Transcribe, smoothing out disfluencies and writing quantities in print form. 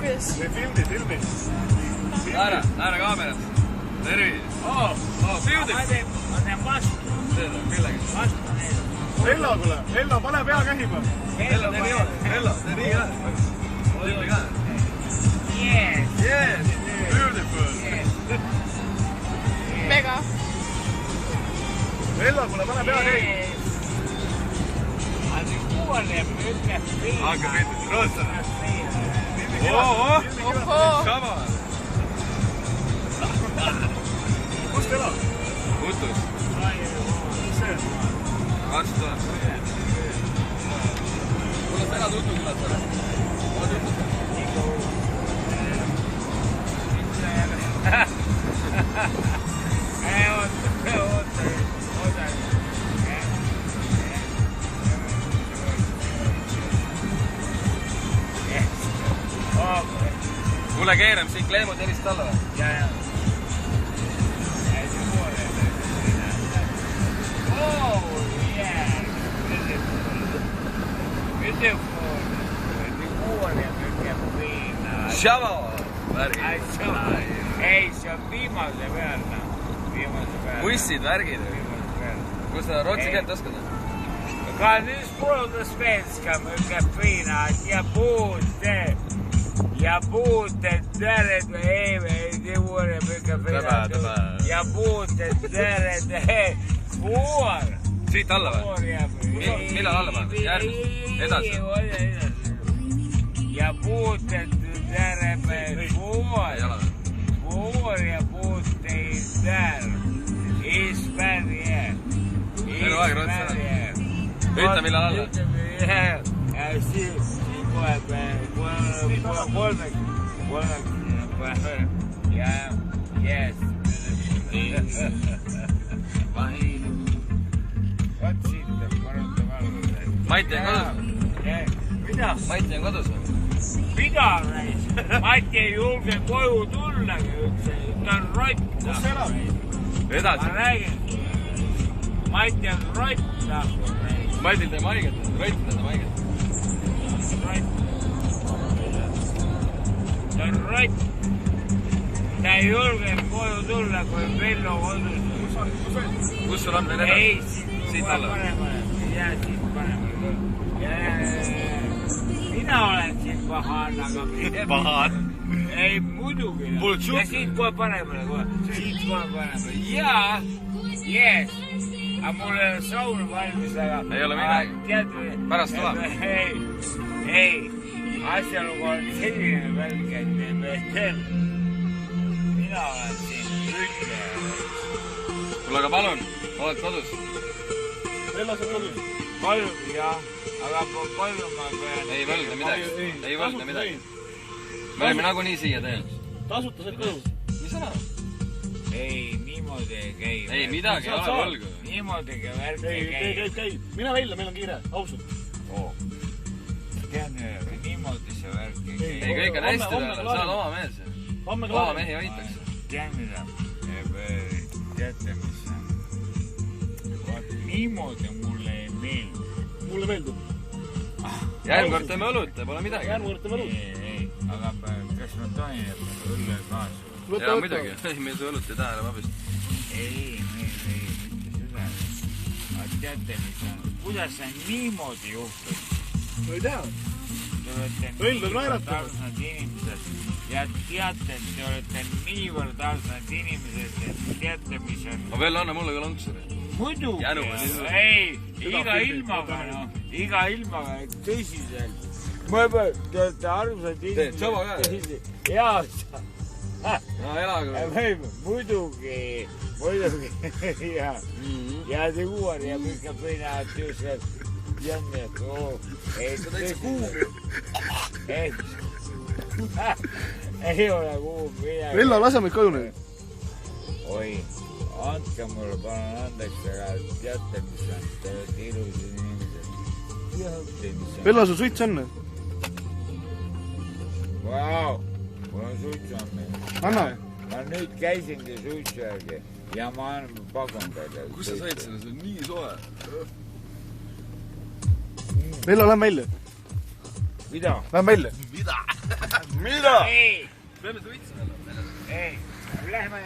Filmi. Naera kaamerat. Tervis. Piudib. Ma teen vastu. Millega? Vastu neile. Hello, kuule. Hello, pane pea kähima. Hello, tee nii ka. Olime ka. Yes. Beautiful. Mega. Hello, kuule, pane pea käima. Aga kuuleb ütleb piina. Hakka pihta, roostane. Ohoo. Kama. Kus te elad? Utus. See. Vastu. Kuule, sa elad Utu külas ole. Oled Utus? Kuule, keerame siin Kleemo terist alla või? Ja. Oh, yeah. Beautiful. Šava! Värgid. Ei, see on viimase peal. Mussid, värgid. Kus sa rootsi keelt oskad? Ka nüüd pruuda svenska mycket fina. Jag bodde där det vore mycket fina. Jag bodde där 2 år. Siit alla või? Millal alla paned? Järgmist? Edasi? Jag bodde där 2 år. 2 år jag bodde där. I Sverige. Meil on aeg rootsi. Ütle millal alla? Siin yes. Mati on kodus? Mida? Mati on kodus või? Mida näis? Mati ei julge koju tullagi üldse. Ta on rott. Kus sa elad? Edasi. Ma räägin. Mati on rott. Matil teeb haiget. Rott teeb haiget. Ta on rott. Ta ei julge koju tulla, kui Vello kodus. Kus sul on veel edasi? Ei, siit alla. Jää siit panemale. Mina olen siin pahan, aga... Pahan? Ei, muidugi. Ja siit kohe panemale. Siit kohe panemale. Jaa. Yes. Aga mul ei ole saun valmis, aga... Ei ole midagi. Pärast tuleb. Ei. Asjalugu on selline välk, et mina olen siin ütleja. Kuule, aga palun, oled kodus? Hello, sa kodus? Palju, jah. Aga palju ma pean... Ei võlne midagi. Ei võlne midagi. Me olime nagunii siia teel. Tasuta said kodus. Mis sõna? Ei, niimoodi ei käi. Ei, midagi ei ole võlgu. Niimoodi värk ei käi. Käi. Mine välja, meil on kiire. Ausalt. Tean, niimoodi see värk ei käi. Ei, kõik on hästi peale. Sa oled oma mees. Oma mehi hoitakse. Tean, mida? Teate, mis on? Niimoodi mulle ei meeldi. Mulle meeldib. Järgmord teeme õlut ja pole midagi. Järgmord teeme õlut. Ei, aga kas ma tohin õlle kaasa? Jaa, muidugi. Me su õlut ei taha enam abist. Ei, mitte süda. Aga teate, mis on? Kuidas see niimoodi juhtub? Ma ei tea. Õll on naeratanud. Ja teate, et te olete niivõrd aastad inimesed, et teate, mis on... Ma veel anna mulle ka lonksuri. Muidu! Ei, iga ilmaga, tõsiselt. Te olete armsad inimesed. Teed sama ka? Jaa, no elaga. Muidugi. Ja te kuuar ja mikka pina tüüsed. Jänned, Sa täitsa kuum. Ei ole kuum midagi. Vello, lase meid koju nüüd. Oi, andke mulle palun andeks, aga teate, mis on? Te olete ilusad inimesed. Vello, sul suits on? Vau, mul on suits on. Anna. Ma nüüd käisingi suitsu järgi ja ma pakun teile. Kus sa said selle? See on nii soe. Vello, lähme välja. Mida? Lähme välja. Mida? mida? ei , peame suitsema. ei , lähme